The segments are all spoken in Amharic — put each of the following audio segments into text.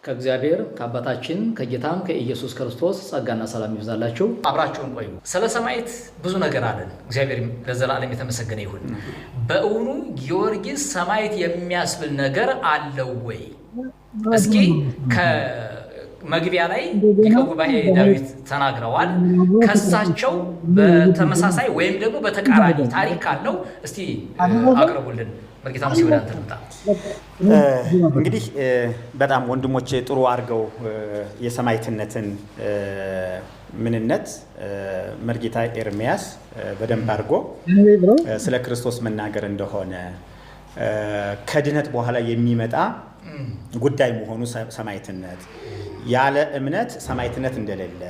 ከእግዚአብሔር ከአባታችን ከጌታም ከኢየሱስ ክርስቶስ ጸጋና ሰላም ይብዛላችሁ። አብራችሁን ቆዩ። ስለ ሰማዕት ብዙ ነገር አለን። እግዚአብሔር ለዘላለም የተመሰገነ ይሁን። በእውኑ ጊዮርጊስ ሰማዕት የሚያስብል ነገር አለው ወይ? እስኪ ከመግቢያ ላይ ሊቀ ጉባኤ ዳዊት ተናግረዋል። ከሳቸው በተመሳሳይ ወይም ደግሞ በተቃራኒ ታሪክ ካለው እስቲ አቅርቡልን። መርጌታ ሙሴ ወደ አንተ ልምጣ። እንግዲህ በጣም ወንድሞቼ ጥሩ አድርገው የሰማዕትነትን ምንነት መርጌታ ኤርምያስ በደንብ አድርጎ ስለ ክርስቶስ መናገር እንደሆነ ከድነት በኋላ የሚመጣ ጉዳይ መሆኑ ሰማዕትነት ያለ እምነት ሰማዕትነት እንደሌለ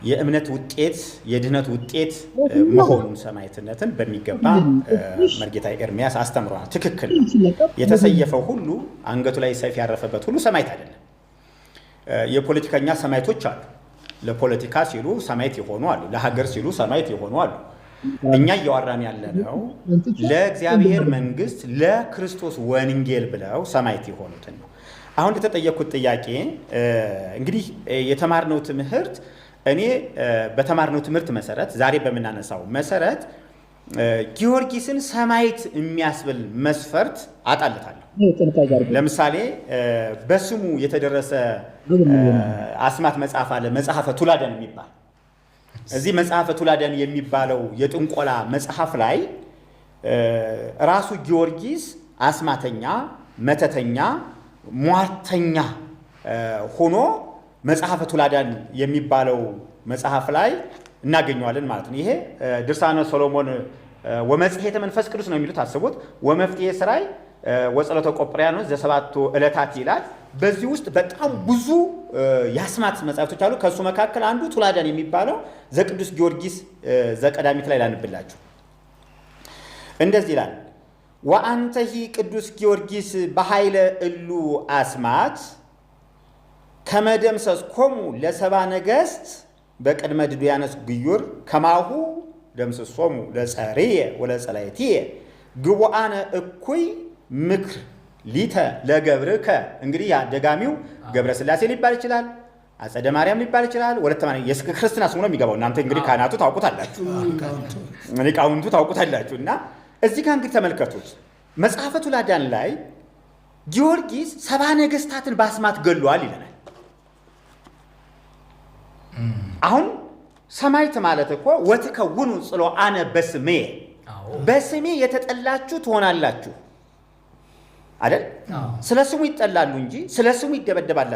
የእምነት ውጤት የድነት ውጤት መሆኑን ሰማዕትነትን በሚገባ መርጌታ ኤርምያስ አስተምሯል። ትክክል። የተሰየፈው ሁሉ አንገቱ ላይ ሰይፍ ያረፈበት ሁሉ ሰማዕት አይደለም። የፖለቲከኛ ሰማዕቶች አሉ። ለፖለቲካ ሲሉ ሰማዕት የሆኑ አሉ። ለሀገር ሲሉ ሰማዕት የሆኑ አሉ። እኛ እያወራን ያለነው ለእግዚአብሔር መንግስት ለክርስቶስ ወንጌል ብለው ሰማዕት የሆኑትን ነው። አሁን የተጠየቁት ጥያቄ እንግዲህ የተማርነው ትምህርት እኔ በተማርነው ትምህርት መሰረት ዛሬ በመናነሳው መሰረት ጊዮርጊስን ሰማዕት የሚያስብል መስፈርት አጣልታለሁ። ለምሳሌ በስሙ የተደረሰ አስማት መጽሐፍ አለ፣ መጽሐፈ ቱላደን የሚባል። እዚህ መጽሐፈ ቱላደን የሚባለው የጥንቆላ መጽሐፍ ላይ ራሱ ጊዮርጊስ አስማተኛ፣ መተተኛ፣ ሟርተኛ ሆኖ መጽሐፈ ቱላዳን የሚባለው መጽሐፍ ላይ እናገኘዋለን ማለት ነው። ይሄ ድርሳነ ሰሎሞን ወመጽሔተ መንፈስ ቅዱስ ነው የሚሉት። አስቡት። ወመፍትሔ ሥራይ ወጸሎተ ቆጵርያኖስ ዘሰባቱ ዕለታት ይላል። በዚህ ውስጥ በጣም ብዙ የአስማት መጽሐፍቶች አሉ። ከሱ መካከል አንዱ ቱላዳን የሚባለው ዘቅዱስ ጊዮርጊስ ዘቀዳሚት ላይ ላንብላችሁ። እንደዚህ ይላል። ወአንተሂ ቅዱስ ጊዮርጊስ በኃይለ እሉ አስማት ከመደምሰስ ኮሙ ለሰባ ነገሥት በቅድመ ድዱያኖስ ግዩር ከማሁ ደምስሶሙ ለጸርየ ወለጸላይትየ ግቡአነ እኩይ ምክር ሊተ ለገብርከ። እንግዲህ ያ ደጋሚው ገብረ ሥላሴ ሊባል ይችላል፣ አጸደ ማርያም ሊባል ይችላል። ወለተ ማርያም የክርስትና ስሙ ነው የሚገባው። እናንተ እንግዲህ ካህናቱ ታውቁታላችሁ፣ ሊቃውንቱ ታውቁታላችሁ። እና እዚህ ጋር እንግዲህ ተመልከቱት። መጽሐፈ ቱላዳን ላይ ጊዮርጊስ ሰባ ነገሥታትን በአስማት ገሏል ይለናል። አሁን ሰማዕት ማለት እኮ ወትከውኑ ጽሎአነ በስሜ፣ በስሜ የተጠላችሁ ትሆናላችሁ አይደል? ስለ ስሙ ይጠላሉ እንጂ ስለ ስሙ ይደበደባሉ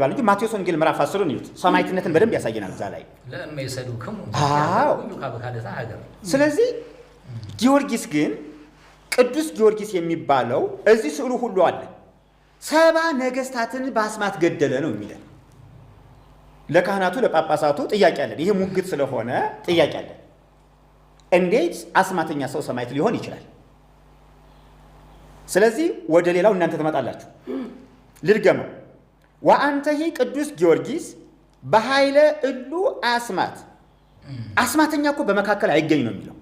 እንጂ። ማቴዎስ ወንጌል ምዕራፍ 10 ነው። ሰማዕትነትን በደንብ ያሳየናል እዛ ላይ። ስለዚህ ጊዮርጊስ ግን ቅዱስ ጊዮርጊስ የሚባለው እዚህ ስዕሉ ሁሉ አለ። ሰባ ነገሥታትን በአስማት ገደለ ነው የሚለን። ለካህናቱ ለጳጳሳቱ ጥያቄ አለን። ይሄ ሙግት ስለሆነ ጥያቄ አለን። እንዴት አስማተኛ ሰው ሰማዕት ሊሆን ይችላል? ስለዚህ ወደ ሌላው እናንተ ትመጣላችሁ። ልድገመው። ወአንተሂ ቅዱስ ጊዮርጊስ በኃይለ እሉ አስማት። አስማተኛ እኮ በመካከል አይገኝ ነው የሚለው።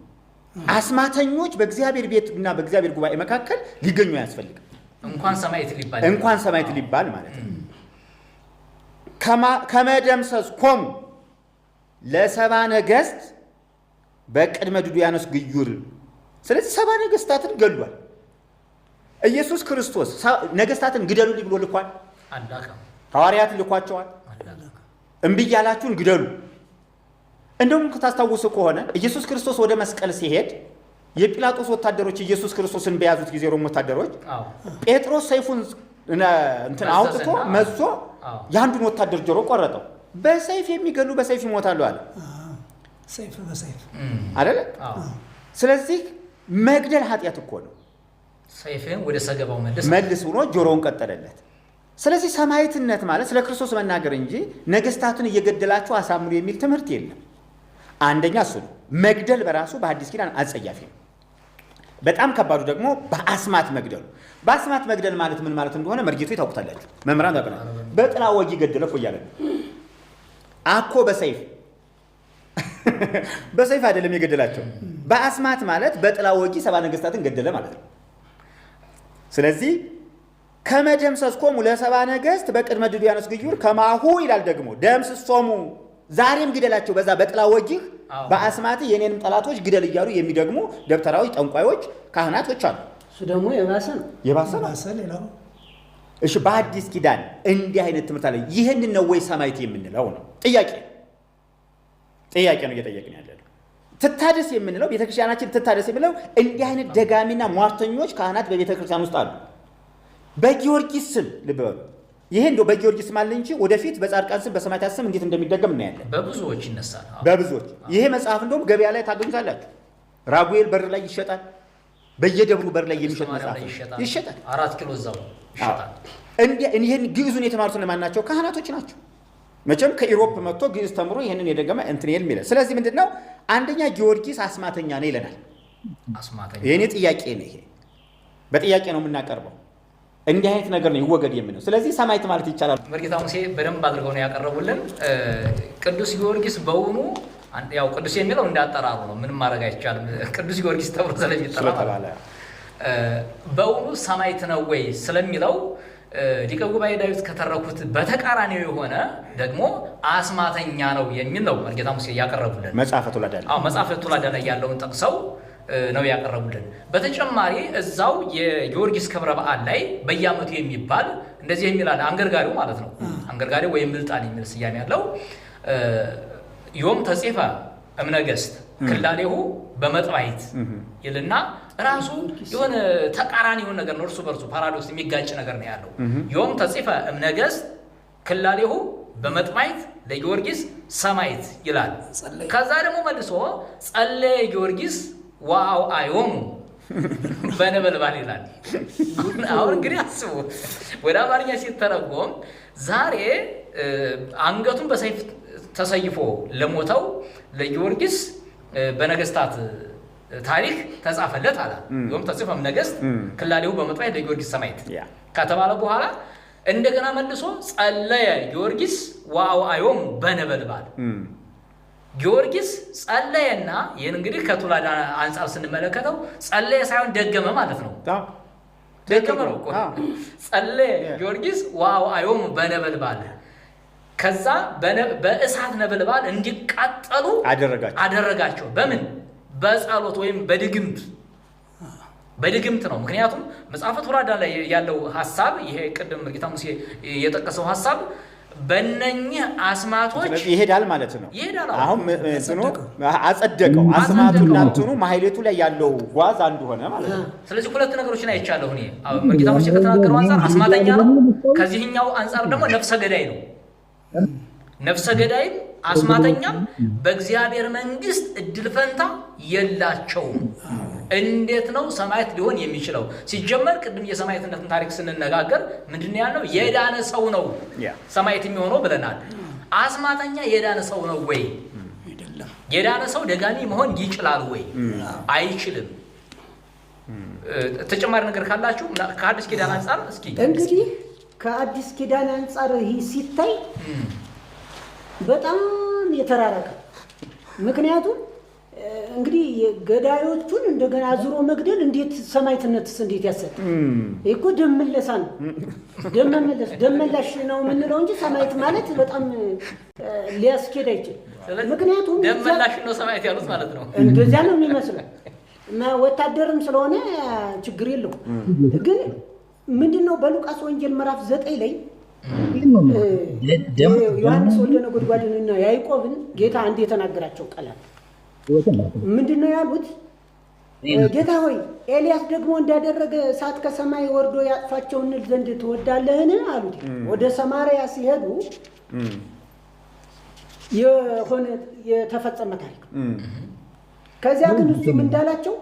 አስማተኞች በእግዚአብሔር ቤትና በእግዚአብሔር ጉባኤ መካከል ሊገኙ አያስፈልግም። እንኳን ሰማዕት ሊባል ማለት ነው። ከመደምሰስ ኮሙ ለሰባ ነገሥት በቅድመ ድዱያኖስ ግዩር። ስለዚህ ሰባ ነገሥታትን ገሏል። ኢየሱስ ክርስቶስ ነገሥታትን ግደሉልኝ ብሎ ልኳል። ሐዋርያትን ልኳቸዋል። እምቢ ያላችሁን ግደሉ። እንደውም ታስታውሱ ከሆነ ኢየሱስ ክርስቶስ ወደ መስቀል ሲሄድ የጲላጦስ ወታደሮች ኢየሱስ ክርስቶስን በያዙት ጊዜ ሮም ወታደሮች ጴጥሮስ ሰይፉን አውጥቶ መዞ የአንዱን ወታደር ጆሮ ቆረጠው። በሰይፍ የሚገሉ በሰይፍ ይሞታሉ አለ። ሰይፍ በሰይፍ አይደለ? ስለዚህ መግደል ኃጢአት እኮ ነው። ሰይፍን ወደ ሰገባው መልስ ብሎ ጆሮውን ቀጠለለት። ስለዚህ ሰማዕትነት ማለት ስለ ክርስቶስ መናገር እንጂ ነገሥታትን እየገደላችሁ አሳምኑ የሚል ትምህርት የለም። አንደኛ እሱ ነው። መግደል በራሱ በሐዲስ ኪዳን አጸያፊ ነው። በጣም ከባዱ ደግሞ በአስማት መግደሉ። በአስማት መግደል ማለት ምን ማለት እንደሆነ መርጌቱ ታውቁታላችሁ፣ መምህራን ታውቁታላችሁ። በጥላ ወጊ ገደለ እኮ እያለ አኮ በሰይፍ በሰይፍ አይደለም የገደላቸው። በአስማት ማለት በጥላ ወጊ ሰባ ነገሥታትን ገደለ ማለት ነው። ስለዚህ ከመደምሰስኮሙ ለሰባ ነገሥት በቅድመ ድዱያኖስ ግዩር ከማሁ ይላል ደግሞ ደምስሶሙ ዛሬም ግደላቸው በዛ በጥላ ወጅህ በአስማት የኔንም ጠላቶች ግደል እያሉ የሚደግሙ ደብተራዎች፣ ጠንቋዮች፣ ካህናቶች አሉ። እሱ ደግሞ የባሰ ነው። ሌላው እሺ በአዲስ ኪዳን እንዲህ አይነት ትምህርት አለ። ይህንን ነው ወይ ሰማዕት የምንለው ነው? ጥያቄ ነው እየጠየቅን ያለነው። ትታደስ የምንለው ቤተክርስቲያናችን ትታደስ የምንለው እንዲህ አይነት ደጋሚና ሟርተኞች ካህናት በቤተክርስቲያን ውስጥ አሉ። በጊዮርጊስ ስም ልብ በሉ። ይሄ እንደው በጊዮርጊስ ስም አለ እንጂ ወደፊት በጻድቃን ስም በሰማዕታት ስም እንዴት እንደሚደገም እናያለን። በብዙዎች ይነሳል። በብዙዎች ይሄ መጽሐፍ እንደውም ገበያ ላይ ታገኙታላችሁ። ራጉኤል በር ላይ ይሸጣል። በየደብሩ በር ላይ የሚሸጥ መጽሐፍ ይሸጣል። 4 ኪሎ እዛው ይሸጣል። ይሄን ግዕዙን የተማሩት ለማን ናቸው? ካህናቶች ናቸው። መቼም ከኢሮፕ መጥቶ ግዕዝ ተምሮ ይሄንን የደገመ እንትን ይል የሚለው። ስለዚህ ምንድነው አንደኛ ጊዮርጊስ አስማተኛ ነው ይለናል። አስማተኛ የኔ ጥያቄ ነው። ይሄ በጥያቄ ነው የምናቀርበው። እንዲህ አይነት ነገር ነው ይወገድ የምንለው። ስለዚህ ሰማዕት ማለት ይቻላል። መርጌታ ሙሴ በደንብ አድርገው ነው ያቀረቡልን። ቅዱስ ጊዮርጊስ በውኑ ያው ቅዱስ የሚለው እንዳጠራሩ ነው፣ ምንም ማድረግ አይቻልም። ቅዱስ ጊዮርጊስ ተብሎ ስለሚጠራ በውኑ ሰማዕት ነው ወይ ስለሚለው ሊቀ ጉባኤ ዳዊት ከተረኩት በተቃራኒው የሆነ ደግሞ አስማተኛ ነው የሚል ነው መርጌታ ሙሴ ያቀረቡልን። መጽሐፈ ቱላዳ መጽሐፈ ቱላዳ ላይ ያለውን ጠቅሰው ነው ያቀረቡልን። በተጨማሪ እዛው የጊዮርጊስ ክብረ በዓል ላይ በየዓመቱ የሚባል እንደዚህ የሚላል አንገርጋሪው ማለት ነው። አንገርጋሪው ወይም ምልጣን የሚል ስያሜ ያለው ዮም ተጽፈ እምነገሥት ክላሌሁ በመጥባይት ይልና ራሱ የሆነ ተቃራኒ የሆነ ነገር ነው። እርሱ በርሱ ፓራዶክስ የሚጋጭ ነገር ነው ያለው። ዮም ተጽፈ እምነገሥት ክላሌሁ በመጥባይት ለጊዮርጊስ ሰማዕት ይላል። ከዛ ደግሞ መልሶ ጸለየ ጊዮርጊስ ዋው አዮሙ በነበልባል ይላል። አሁን እንግዲህ አስቡ ወደ አማርኛ ሲተረጎም ዛሬ አንገቱን በሰይፍ ተሰይፎ ለሞተው ለጊዮርጊስ በነገስታት ታሪክ ተጻፈለት አለ። ዮም ተጽፈ እምነገሥት ክላሌሁ በመጥባይት ለጊዮርጊስ ሰማዕት ከተባለ በኋላ እንደገና መልሶ ጸለየ ጊዮርጊስ ዋው አዮሙ በነበልባል ጊዮርጊስ ጸለየና ይህን እንግዲህ ከቱላዳ አንጻር ስንመለከተው ጸለየ ሳይሆን ደገመ ማለት ነው። ደገመ ነው እኮ ጸለየ ጊዮርጊስ ዋው አዮሙ በነበልባል ከዛ በእሳት ነበልባል እንዲቃጠሉ አደረጋቸው። በምን? በጸሎት ወይም በድግምት ነው። ምክንያቱም መጽሐፈ ቱላዳ ላይ ያለው ሐሳብ ይሄ ቅድም መርጌታ ሙሴ የጠቀሰው ሐሳብ በእነኚህ አስማቶች ይሄዳል ማለት ነው። ይሄዳል። አሁን እንትኑ አጸደቀው አስማቱና እንትኑ ማህሌቱ ላይ ያለው ጓዝ አንዱ ሆነ ማለት ነው። ስለዚህ ሁለት ነገሮችን አይቻለሁ እኔ መርጌታ ሙሴ ከተናገረው አንጻር አስማተኛ ነው፣ ከዚህኛው አንጻር ደግሞ ነፍሰ ገዳይ ነው። ነፍሰ ገዳይም አስማተኛም በእግዚአብሔር መንግስት እድል ፈንታ የላቸውም። እንዴት ነው ሰማዕት ሊሆን የሚችለው? ሲጀመር ቅድም የሰማዕትነትን ታሪክ ስንነጋገር ምንድነው ያለው? የዳነ ሰው ነው ሰማዕት የሚሆነው ብለናል። አስማተኛ የዳነ ሰው ነው ወይ? የዳነ ሰው ደጋሚ መሆን ይችላል ወይ? አይችልም። ተጨማሪ ነገር ካላችሁ ከአዲስ ኪዳን አንጻር እስኪ እንግዲህ ከአዲስ ኪዳን አንጻር ይህ ሲታይ በጣም የተራረቀ ምክንያቱም እንግዲህ ገዳዮቹን እንደገና አዙሮ መግደል እንዴት ሰማዕትነትስ እንዴት ያሰጥ እኮ ደምለሳ ነው። ደመላሽ ነው የምንለው እንጂ ሰማዕት ማለት በጣም ሊያስኬድ አይችልም። ምክንያቱም ደመላሽ ነው ሰማዕት ያሉት ማለት ነው። እንደዚያ ነው የሚመስለው። ወታደርም ስለሆነ ችግር የለው። ግን ምንድነው በሉቃስ ወንጌል ምዕራፍ 9 ላይ ዮሐንስ ወልደ ነጎድጓድንና ያዕቆብን ጌታ አንድ የተናገራቸው ቃላት ምንድነው ያሉት? ጌታ ሆይ ኤልያስ ደግሞ እንዳደረገ እሳት ከሰማይ ወርዶ ያጥፋቸው እንል ዘንድ ትወዳለህን አሉት። ወደ ሰማርያ ሲሄዱ የሆነ የተፈጸመ ታሪክ። ከዚያ ግን እሱ ምን እንዳላቸው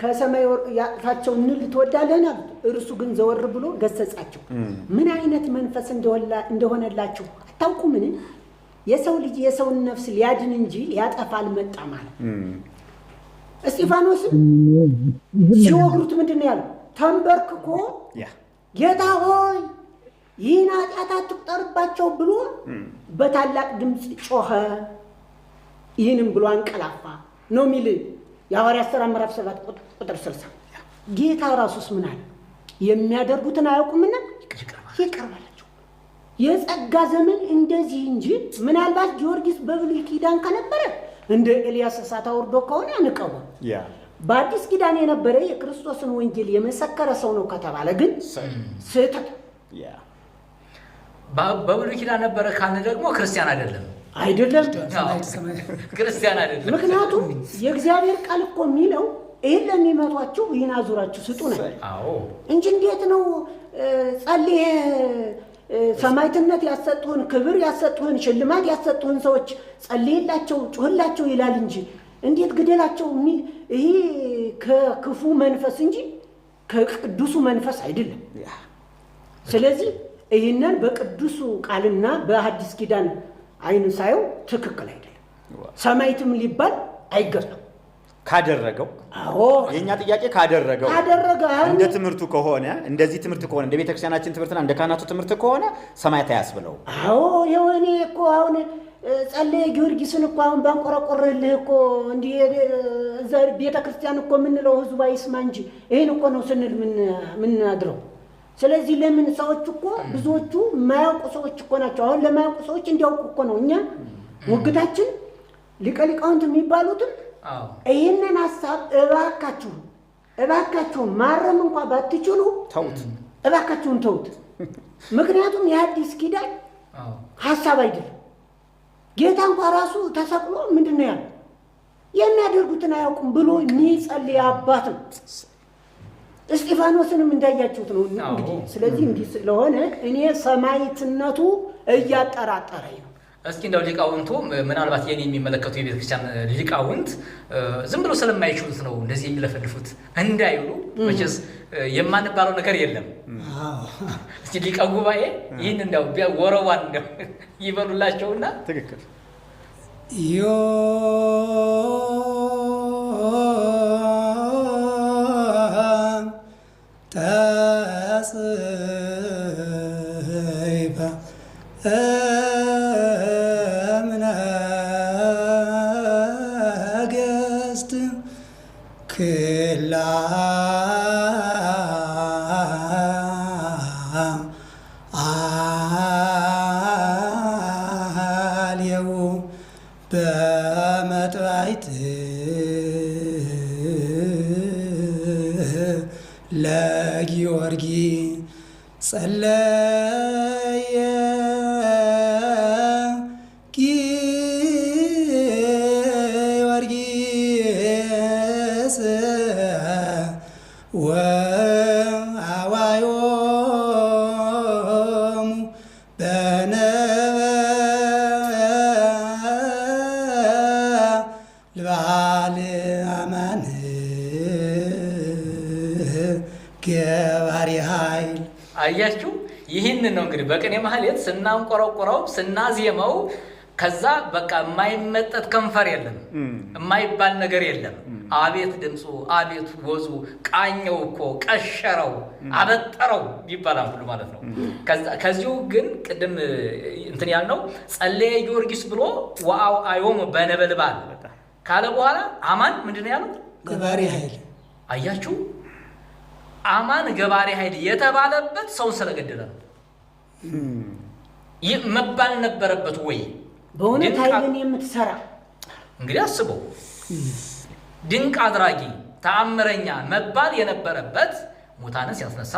ከሰማይ ያጥፋቸው እንል ትወዳለህን አሉት። እርሱ ግን ዘወር ብሎ ገሰጻቸው። ምን አይነት መንፈስ እንደሆነላችሁ አታውቁምን? የሰው ልጅ የሰውን ነፍስ ሊያድን እንጂ ሊያጠፋ አልመጣም ማለት። እስጢፋኖስም ሲወግሩት ምንድነው ያለው? ተንበርክኮ ጌታ ሆይ ይህን ኃጢአት አትቁጠርባቸው ብሎ በታላቅ ድምፅ ጮኸ። ይህንም ብሎ አንቀላፋ ነው የሚል የሐዋርያት ሥራ ምዕራፍ 7 ቁጥር 60። ጌታ ራሱስ ምን አለ? የሚያደርጉትን አያውቁምና ይቅር በላቸው። የጸጋ ዘመን እንደዚህ እንጂ ምናልባት ጊዮርጊስ በብሉይ ኪዳን ከነበረ እንደ ኤልያስ እሳት አውርዶ ከሆነ አንቀበል። በአዲስ ኪዳን የነበረ የክርስቶስን ወንጌል የመሰከረ ሰው ነው ከተባለ ግን ስህተት። በብሉይ ኪዳን ነበረ ካልን ደግሞ ክርስቲያን አይደለም ክርስቲያን አይደለም። ምክንያቱም የእግዚአብሔር ቃል እኮ የሚለው ይህን ለሚመቷችሁ ይህን አዙራችሁ ስጡ ነው እንጂ እንዴት ነው ጸልዬ ሰማዕትነት ያሰጡህን ክብር ያሰጡህን ሽልማት ያሰጡህን ሰዎች ጸልይላቸው ጩህላቸው ይላል እንጂ እንዴት ግደላቸው የሚል ይሄ ከክፉ መንፈስ እንጂ ከቅዱሱ መንፈስ አይደለም። ስለዚህ ይህንን በቅዱሱ ቃልና በሐዲስ ኪዳን አይን ሳየው ትክክል አይደለም። ሰማዕትም ሊባል አይገባም ካደረገው። አዎ የኛ ጥያቄ ካደረገው እንደ ትምህርቱ ከሆነ እንደዚህ ትምህርት ከሆነ እንደ ቤተክርስቲያናችን ትምህርትና እንደ ካህናቱ ትምህርት ከሆነ ሰማዕት አያስብለው። አዎ የሆነ እኮ አሁን ጸለየ ጊዮርጊስን እኮ አሁን ባንቆረቆርልህ እኮ እንዲህ ዘር ቤተክርስቲያን እኮ የምንለው ህዝቡ አይስማ እንጂ ይሄን እኮ ነው ስንል ምን አድረው። ስለዚህ ለምን ሰዎች እኮ ብዙዎቹ የማያውቁ ሰዎች እኮ ናቸው። አሁን ለማያውቁ ሰዎች እንዲያውቁ እኮ ነው እኛ ሙግታችን ሊቀ ሊቃውንት የሚባሉትን ይህንን ሀሳብ እባካችሁን ማረም እንኳን ባትችሉ ተውት፣ እባካችሁን ተውት። ምክንያቱም የሐዲስ ኪዳን ሀሳብ አይደለም። ጌታ እንኳን ራሱ ተሰቅሎ ምንድን ነው ያለው? የሚያደርጉትን አያውቁም ብሎ የሚጸልይ አባት ነው። እስጢፋኖስንም እንዳያችሁት ነው እንግዲህ። ስለዚህ እንዲህ ስለሆነ እኔ ሰማዕትነቱ እያጠራጠረኝ ነው። እስኪ እንደው ሊቃውንቱ ምናልባት የኔ የሚመለከቱ የቤተ ክርስቲያን ሊቃውንት ዝም ብሎ ስለማይችሉት ነው እንደዚህ የሚለፈልፉት እንዳይሉ መቼስ የማንባለው ነገር የለም። እስኪ ሊቀ ጉባኤ ይህን እንደው ወረዋን እንደው ይበሉላቸውና ትክክል በመጥባይት ለጊዮርጊስ ጸለየ ጊዮርጊስ ወአዋዮሙ በነበልባል አማን ገባሪ ኃይል። አያችሁ፣ ይህንን ነው እንግዲህ በቅኔ ማህሌት ስናንቆረቆረው ስናዜመው ከዛ በቃ የማይመጠጥ ከንፈር የለም፣ የማይባል ነገር የለም። አቤት ድምፁ፣ አቤት ወዙ፣ ቃኘው እኮ ቀሸረው፣ አበጠረው ይባላል ሁሉ ማለት ነው። ከዚሁ ግን ቅድም እንትን ያልነው ጸለየ ጊዮርጊስ ብሎ ወአዋዮሙ በነበልባል ካለ በኋላ አማን ምንድን ነው ያለው? ገባሪ ኃይል። አያችሁ፣ አማን ገባሪ ኃይል የተባለበት ሰውን ስለገደለ ነው። ይህ መባል ነበረበት ወይ? በእውነት ኃይልን የምትሰራ እንግዲህ አስበው፣ ድንቅ አድራጊ ተአምረኛ መባል የነበረበት ሙታንን ሲያስነሳ፣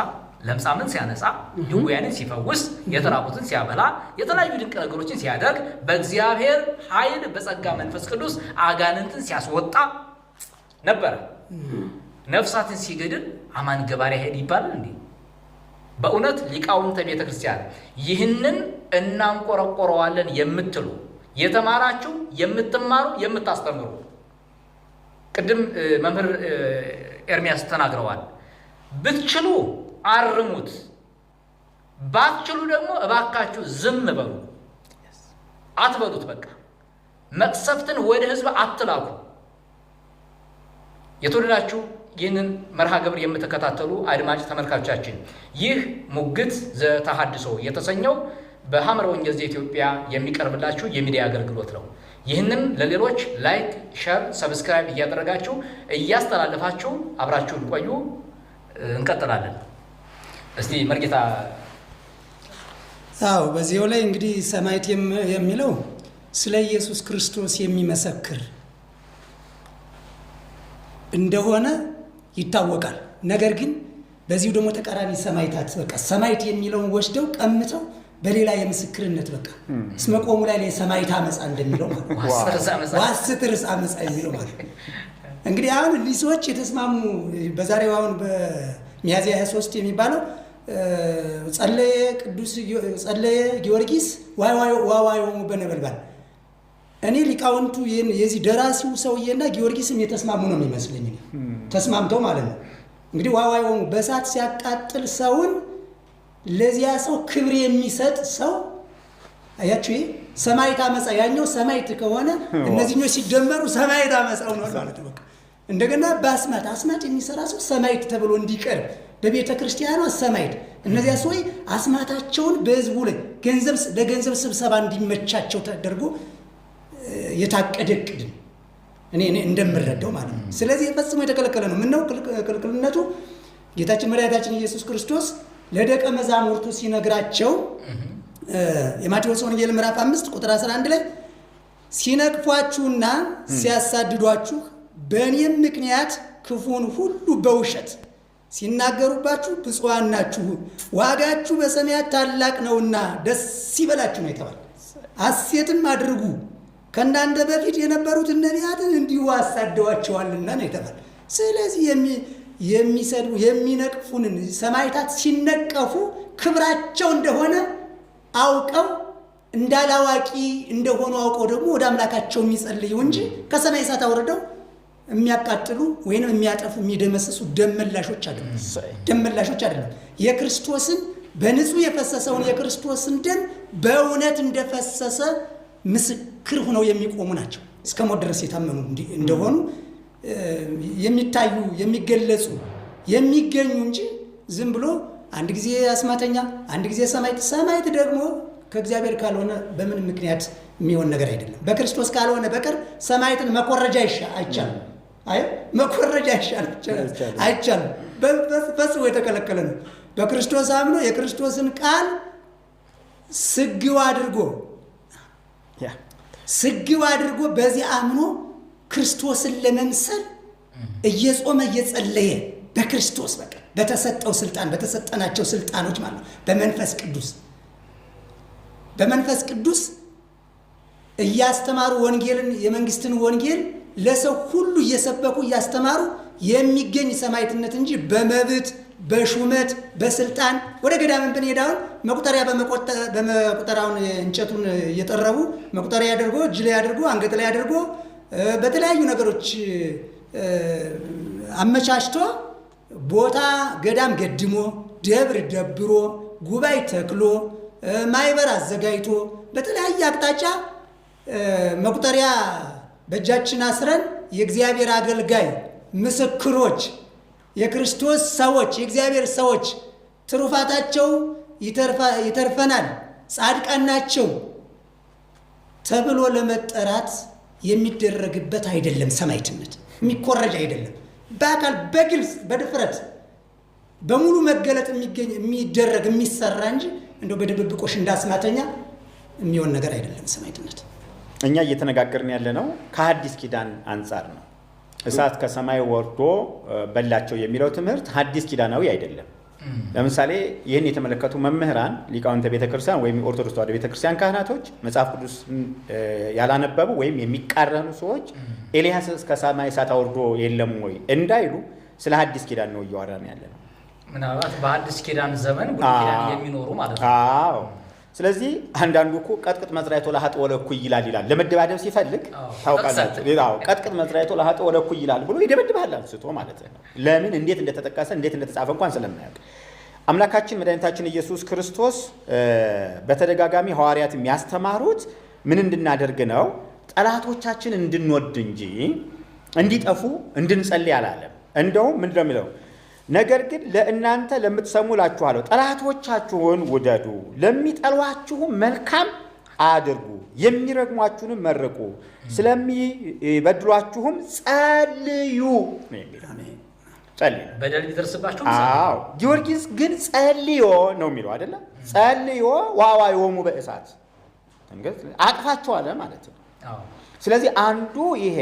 ለምጻምን ሲያነጻ፣ ድውያንን ሲፈውስ፣ የተራቡትን ሲያበላ፣ የተለያዩ ድንቅ ነገሮችን ሲያደርግ፣ በእግዚአብሔር ኃይል በጸጋ መንፈስ ቅዱስ አጋንንትን ሲያስወጣ ነበረ። ነፍሳትን ሲገድል አማን ገባሪ ኃይል ይባላል እንዴ? በእውነት ሊቃውንተ ቤተ ክርስቲያን ይህንን እናንቆረቆረዋለን የምትሉ የተማራችሁ የምትማሩ የምታስተምሩ፣ ቅድም መምህር ኤርሚያስ ተናግረዋል። ብትችሉ አርሙት፣ ባትችሉ ደግሞ እባካችሁ ዝም በሉ፣ አትበሉት። በቃ መቅሰፍትን ወደ ሕዝብ አትላኩ። የተወደዳችሁ ይህንን መርሃ ግብር የምትከታተሉ አድማጭ ተመልካቾቻችን ይህ ሙግት ዘተሐድሶ የተሰኘው በሐመረ ወንጌል ዘኢትዮጵያ የሚቀርብላችሁ የሚዲያ አገልግሎት ነው። ይህንን ለሌሎች ላይክ፣ ሸር፣ ሰብስክራይብ እያደረጋችሁ እያስተላለፋችሁ አብራችሁን ቆዩ። እንቀጥላለን። እስቲ መርጌታ አዎ በዚያው ላይ እንግዲህ ሰማዕት የሚለው ስለ ኢየሱስ ክርስቶስ የሚመሰክር እንደሆነ ይታወቃል። ነገር ግን በዚሁ ደግሞ ተቃራኒ ሰማዕታት በቃ ሰማዕት የሚለውን ወስደው ቀምተው በሌላ የምስክርነት በቃ እስመ ቆሙ ላይ ሰማዕት አመጻ እንደሚለው ማለት ዋስትርስ አመጻ የሚለው ማለት እንግዲህ አሁን እነዚህ ሰዎች የተስማሙ በዛሬው አሁን በሚያዝያ 23 የሚባለው ጸለየ ጊዮርጊስ ዋዋይ በነበልባል እኔ ሊቃውንቱ የዚህ ደራሲው ሰውዬና ጊዮርጊስም የተስማሙ ነው የሚመስለኝ ተስማምተው ማለት ነው። እንግዲህ ዋዋይ በእሳት ሲያቃጥል ሰውን ለዚያ ሰው ክብር የሚሰጥ ሰው አያችሁ ሰማዕት አመጻ ያኛው ሰማዕት ከሆነ እነዚህኞች ሲደመሩ ሰማዕት አመጻው ነው ማለት ነው። እንደገና አስማት የሚሰራ ሰው ሰማዕት ተብሎ እንዲቀርብ በቤተ ክርስቲያኗ ሰማዕት እነዚያ ሰዎች አስማታቸውን በህዝቡ ላይ ለገንዘብ ስብሰባ እንዲመቻቸው ተደርጎ የታቀደ ዕቅድ እኔ እንደምረዳው ማለት ነው። ስለዚህ ፈጽሞ የተከለከለ ነው። ምነው ክልክልነቱ ጌታችን መድኃኒታችን ኢየሱስ ክርስቶስ ለደቀ መዛሙርቱ ሲነግራቸው የማቴዎስ ወንጌል ምዕራፍ 5 ቁጥር 11 ላይ ሲነቅፏችሁና ሲያሳድዷችሁ በእኔም ምክንያት ክፉን ሁሉ በውሸት ሲናገሩባችሁ ብፁዓን ናችሁ፣ ዋጋችሁ በሰማያት ታላቅ ነውና ደስ ይበላችሁ ነው የተባለ። ሐሴትም አድርጉ ከእናንተ በፊት የነበሩትን ነቢያትን እንዲሁ አሳደዋቸዋልና ነው የተባለ። ስለዚህ የሚሰድቡ የሚነቅፉንን ሰማዕታት ሲነቀፉ ክብራቸው እንደሆነ አውቀው እንዳላዋቂ እንደሆኑ አውቀው ደግሞ ወደ አምላካቸው የሚጸልዩ እንጂ ከሰማይ እሳት አውርደው የሚያቃጥሉ ወይንም የሚያጠፉ የሚደመስሱ ደመላሾች አይደለም። የክርስቶስን በንጹህ የፈሰሰውን የክርስቶስን ደም በእውነት እንደፈሰሰ ምስክር ሆነው የሚቆሙ ናቸው። እስከ ሞት ድረስ የታመኑ እንደሆኑ የሚታዩ የሚገለጹ የሚገኙ እንጂ ዝም ብሎ አንድ ጊዜ አስማተኛ አንድ ጊዜ ሰማዕት ደግሞ ከእግዚአብሔር ካልሆነ በምን ምክንያት የሚሆን ነገር አይደለም። በክርስቶስ ካልሆነ በቀር ሰማዕትን መኮረጃ አይቻልም። መኮረጃ አይቻልም። ፈጽሞ የተከለከለ ነው። በክርስቶስ አምኖ የክርስቶስን ቃል ስግው አድርጎ በዚህ አምኖ ክርስቶስን ለመምሰል እየጾመ እየጸለየ በክርስቶስ በቃ በተሰጠው ስልጣን በተሰጠናቸው ስልጣኖች ማለት ነው በመንፈስ ቅዱስ እያስተማሩ ወንጌልን የመንግስትን ወንጌል ለሰው ሁሉ እየሰበኩ እያስተማሩ የሚገኝ ሰማዕትነት እንጂ በመብት በሹመት በስልጣን ወደ ገዳምን ብንሄዳውን መቁጠሪያ በመቁጠሪያውን እንጨቱን እየጠረቡ መቁጠሪያ ያደርጎ እጅ ላይ ያደርጎ አንገት ላይ ያደርጎ በተለያዩ ነገሮች አመቻችቶ ቦታ ገዳም ገድሞ ደብር ደብሮ ጉባኤ ተክሎ ማይበር አዘጋጅቶ በተለያየ አቅጣጫ መቁጠሪያ በእጃችን አስረን የእግዚአብሔር አገልጋይ ምስክሮች የክርስቶስ ሰዎች የእግዚአብሔር ሰዎች ትሩፋታቸው ይተርፈናል ጻድቃን ናቸው ተብሎ ለመጠራት የሚደረግበት አይደለም። ሰማዕትነት የሚኮረጅ አይደለም። በአካል በግልጽ በድፍረት በሙሉ መገለጥ የሚደረግ የሚሰራ እንጂ እንደው በድብብቆሽ እንዳስማተኛ የሚሆን ነገር አይደለም ሰማዕትነት። እኛ እየተነጋገርን ያለነው ከሐዲስ ኪዳን አንጻር ነው። እሳት ከሰማይ ወርዶ በላቸው የሚለው ትምህርት ሐዲስ ኪዳናዊ አይደለም። ለምሳሌ ይህን የተመለከቱ መምህራን ሊቃውንተ ቤተክርስቲያን ወይም ኦርቶዶክስ ተዋሕዶ ቤተክርስቲያን ካህናቶች መጽሐፍ ቅዱስ ያላነበቡ ወይም የሚቃረኑ ሰዎች ኤልያስ ከሰማይ እሳት አውርዶ የለም ወይ እንዳይሉ ስለ ሐዲስ ኪዳን ነው እያወራን ያለነው። ምናልባት በሐዲስ ኪዳን ዘመን ብሉይ ኪዳን የሚኖሩ ማለት ነው። አዎ። ስለዚህ አንዳንዱ እኮ ቀጥቅጥ መዝራዕቶ ለኃጥእ ወለእኩይ ይላል ለመደባደብ ሲፈልግ ታውቃላችሁ። ቀጥቅጥ መዝራዕቶ ለኃጥእ ወለእኩይ ይላል ብሎ ይደበድባል አንስቶ ማለት ነው። ለምን እንዴት እንደተጠቀሰ እንዴት እንደተጻፈ እንኳን ስለማያውቅ አምላካችን መድኃኒታችን ኢየሱስ ክርስቶስ በተደጋጋሚ ሐዋርያት የሚያስተማሩት ምን እንድናደርግ ነው? ጠላቶቻችን እንድንወድ እንጂ እንዲጠፉ እንድንጸልይ አላለም። እንደውም ምንድን ነው የሚለው? ነገር ግን ለእናንተ ለምትሰሙ እላችኋለሁ ጠላቶቻችሁን ውደዱ፣ ለሚጠሏችሁም መልካም አድርጉ፣ የሚረግሟችሁንም መርቁ፣ ስለሚበድሏችሁም ጸልዩ ነው የሚለው። ጸልይ በደል ቢደርስባቸው አዎ ጊዮርጊስ ግን ጸልዮ ነው የሚለው አይደለ? ጸልዮ ዋዋዮሙ በእሳት እንግዲህ አጥፋቸዋል ማለት ነው። ስለዚህ አንዱ ይሄ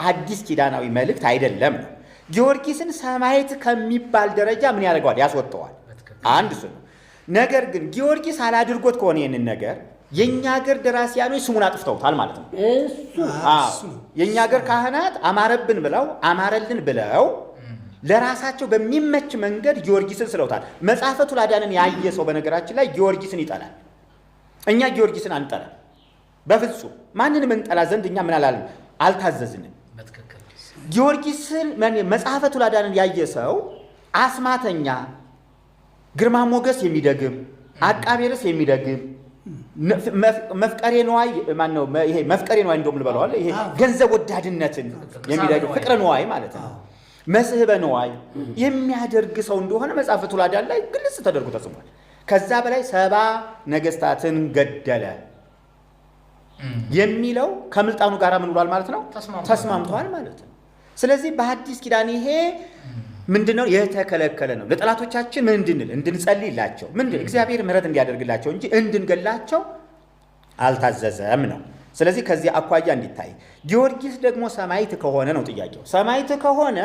አዲስ ኪዳናዊ መልእክት አይደለም ነው። ጊዮርጊስን ሰማዕት ከሚባል ደረጃ ምን ያደርገዋል? ያስወጣዋል። አንድ እሱ ነው። ነገር ግን ጊዮርጊስ አላድርጎት ከሆነ ይህንን ነገር የኛ ሀገር ደራሲያኖች ስሙን አጥፍተውታል ማለት ነው። የኛ ሀገር ካህናት አማረብን ብለው አማረልን ብለው ለራሳቸው በሚመች መንገድ ጊዮርጊስን ስለውታል። መጽሐፈ ቱላዳንን ያየ ሰው በነገራችን ላይ ጊዮርጊስን ይጠላል። እኛ ጊዮርጊስን አንጠላም በፍጹም። ማንንም እንጠላ ዘንድ እኛ ምን አላልን? አልታዘዝንም። ጊዮርጊስን መጽሐፈ ቱላዳንን ያየ ሰው አስማተኛ፣ ግርማ ሞገስ የሚደግም፣ አቃቤ ርዕስ የሚደግም፣ መፍቀሬ ነዋይ ማነው ይሄ መፍቀሬ ነዋይ እንደውም ልበለዋል። ይሄ ገንዘብ ወዳድነትን የሚደግም ፍቅረ ነዋይ ማለት ነው። መስህበ ነዋይ የሚያደርግ ሰው እንደሆነ መጽሐፈ ቱላዳን ላይ ግልጽ ተደርጎ ተጽፏል። ከዛ በላይ 70 ነገስታትን ገደለ የሚለው ከምልጣኑ ጋር ምን ብሏል ማለት ነው? ተስማምቷል ማለት ነው። ስለዚህ በሐዲስ ኪዳን ይሄ ምንድነው የተከለከለ ነው። ለጠላቶቻችን ምን እንድንል እንድንጸልይላቸው እግዚአብሔር ምሕረት እንዲያደርግላቸው እንጂ እንድንገላቸው አልታዘዘም ነው። ስለዚህ ከዚህ አኳያ እንዲታይ ጊዮርጊስ ደግሞ ሰማዕት ከሆነ ነው ጥያቄው። ሰማዕት ከሆነ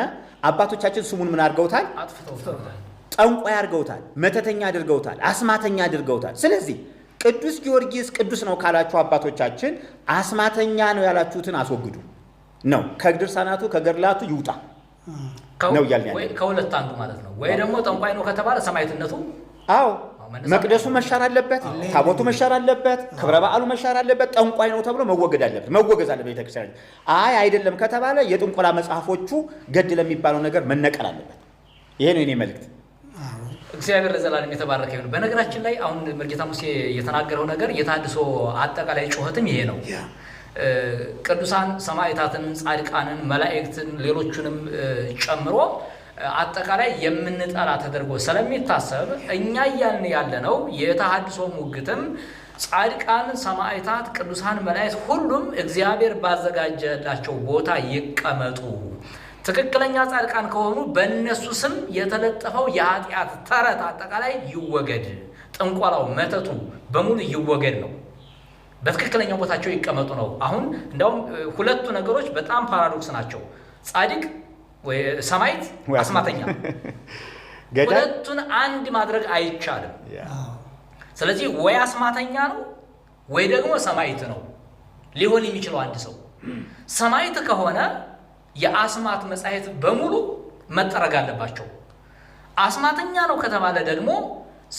አባቶቻችን ስሙን ምን አድርገውታል? ጠንቋይ አድርገውታል፣ መተተኛ አድርገውታል፣ አስማተኛ አድርገውታል። ስለዚህ ቅዱስ ጊዮርጊስ ቅዱስ ነው ካላችሁ አባቶቻችን አስማተኛ ነው ያላችሁትን አስወግዱ ነው። ከድርሳናቱ ከገድላቱ ይውጣ ነው እያልን ያለ ከሁለት አንዱ ማለት ነው። ወይ ደግሞ ጠንቋይ ነው ከተባለ ሰማዕትነቱ መቅደሱ መሻር አለበት፣ ታቦቱ መሻር አለበት፣ ክብረ በዓሉ መሻር አለበት። ጠንቋይ ነው ተብሎ መወገዝ አለበት ቤተክርስቲያን። አይደለም ከተባለ የጥንቆላ መጽሐፎቹ ገድል የሚባለው ነገር መነቀል አለበት። ይሄ ነው የኔ መልእክት። እግዚአብሔር ለዘላለም የተባረከ ይሁን። በነገራችን ላይ አሁን መርጌታ ሙሴ የተናገረው ነገር የተሐድሶ አጠቃላይ ጩኸትም ይሄ ነው። ቅዱሳን ሰማዕታትን፣ ጻድቃንን፣ መላእክትን ሌሎቹንም ጨምሮ አጠቃላይ የምንጠላ ተደርጎ ስለሚታሰብ እኛ እያልን ያለነው የተሐድሶ ሙግትም ጻድቃን፣ ሰማዕታት፣ ቅዱሳን መላእክት ሁሉም እግዚአብሔር ባዘጋጀላቸው ቦታ ይቀመጡ። ትክክለኛ ጻድቃን ከሆኑ በእነሱ ስም የተለጠፈው የኃጢአት ተረት አጠቃላይ ይወገድ፣ ጥንቆላው፣ መተቱ በሙሉ ይወገድ ነው። በትክክለኛው ቦታቸው ይቀመጡ ነው። አሁን እንደውም ሁለቱ ነገሮች በጣም ፓራዶክስ ናቸው። ጻድቅ ወይ ሰማዕት፣ አስማተኛ ሁለቱን አንድ ማድረግ አይቻልም። ስለዚህ ወይ አስማተኛ ነው ወይ ደግሞ ሰማዕት ነው ሊሆን የሚችለው አንድ ሰው። ሰማዕት ከሆነ የአስማት መጻሕፍት በሙሉ መጠረግ አለባቸው። አስማተኛ ነው ከተባለ ደግሞ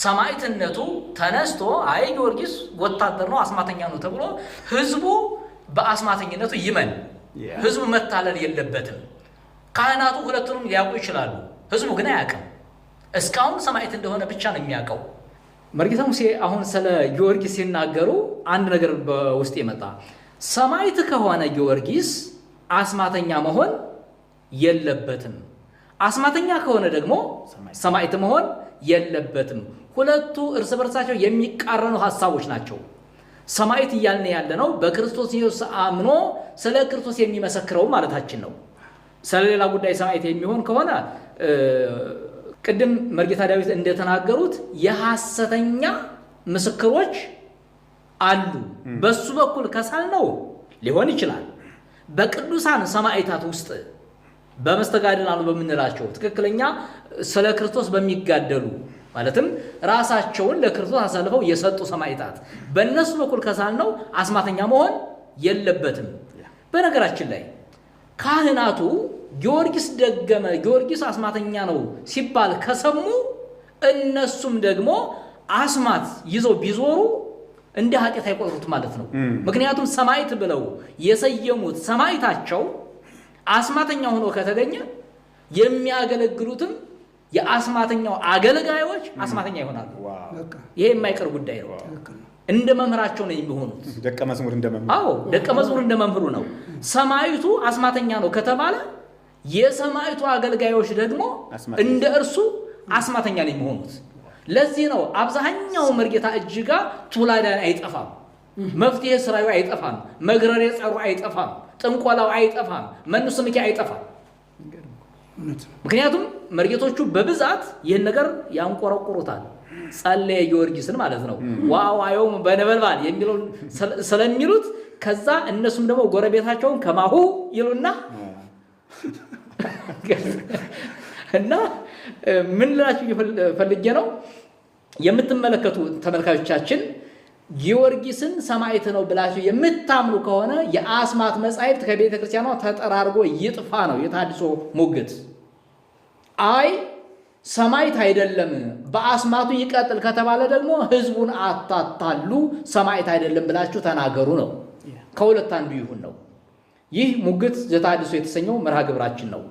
ሰማዕትነቱ ተነስቶ አይ ጊዮርጊስ ወታደር ነው አስማተኛ ነው ተብሎ ህዝቡ በአስማተኝነቱ ይመን። ህዝቡ መታለል የለበትም። ካህናቱ ሁለቱንም ሊያውቁ ይችላሉ፣ ህዝቡ ግን አያውቅም። እስካሁን ሰማዕት እንደሆነ ብቻ ነው የሚያውቀው። መርጌታ ሙሴ አሁን ስለ ጊዮርጊስ ሲናገሩ አንድ ነገር በውስጥ የመጣ ሰማዕት ከሆነ ጊዮርጊስ አስማተኛ መሆን የለበትም። አስማተኛ ከሆነ ደግሞ ሰማዕት መሆን የለበትም። ሁለቱ እርስ በርሳቸው የሚቃረኑ ሐሳቦች ናቸው። ሰማዕት እያልን ያለነው በክርስቶስ ኢየሱስ አምኖ ስለ ክርስቶስ የሚመሰክረው ማለታችን ነው። ስለሌላ ጉዳይ ሰማዕት የሚሆን ከሆነ ቅድም መርጌታ ዳዊት እንደተናገሩት የሐሰተኛ ምስክሮች አሉ። በሱ በኩል ከሳልነው ሊሆን ይችላል። በቅዱሳን ሰማዕታት ውስጥ በመስተጋድላኑ በምንላቸው ትክክለኛ ስለ ክርስቶስ በሚጋደሉ ማለትም ራሳቸውን ለክርስቶስ አሳልፈው የሰጡ ሰማዕታት በእነሱ በኩል ከሳልነው አስማተኛ መሆን የለበትም። በነገራችን ላይ ካህናቱ ጊዮርጊስ ደገመ፣ ጊዮርጊስ አስማተኛ ነው ሲባል ከሰሙ እነሱም ደግሞ አስማት ይዘው ቢዞሩ እንደ ኃጢአት አይቆጥሩት ማለት ነው። ምክንያቱም ሰማዕት ብለው የሰየሙት ሰማዕታቸው አስማተኛ ሆኖ ከተገኘ የሚያገለግሉትም የአስማተኛው አገልጋዮች አስማተኛ ይሆናሉ። ይሄ የማይቀር ጉዳይ ነው። እንደ መምህራቸው ነው የሚሆኑት። ደቀ መዝሙር እንደ መምህሩ ነው። ሰማዕቱ አስማተኛ ነው ከተባለ የሰማዕቱ አገልጋዮች ደግሞ እንደ እርሱ አስማተኛ ነው የሚሆኑት። ለዚህ ነው አብዛኛው መርጌታ እጅጋ ቱላዳን አይጠፋም፣ መፍትሄ ስራዩ አይጠፋም፣ መግረሬ ጸሩ አይጠፋም፣ ጥንቆላው አይጠፋም፣ መኑ ስምኪ አይጠፋም። ምክንያቱም መርጌቶቹ በብዛት ይህን ነገር ያንቆረቁሩታል። ጸለየ ጊዮርጊስን ማለት ነው። ዋዋዮም በነበልባል የሚለውን ስለሚሉት ከዛ እነሱም ደግሞ ጎረቤታቸውን ከማሁ ይሉና እና ምን ልላችሁ ፈልጌ ነው የምትመለከቱ ተመልካቾቻችን ጊዮርጊስን ሰማዕት ነው ብላችሁ የምታምኑ ከሆነ የአስማት መጻሕፍት ከቤተ ክርስቲያኗ ተጠራርጎ ይጥፋ ነው የታድሶ ሙግት። አይ ሰማዕት አይደለም በአስማቱ ይቀጥል ከተባለ ደግሞ ህዝቡን አታታሉ፣ ሰማዕት አይደለም ብላችሁ ተናገሩ ነው። ከሁለት አንዱ ይሁን ነው። ይህ ሙግት ዘታድሶ የተሰኘው መርሃ ግብራችን ነው።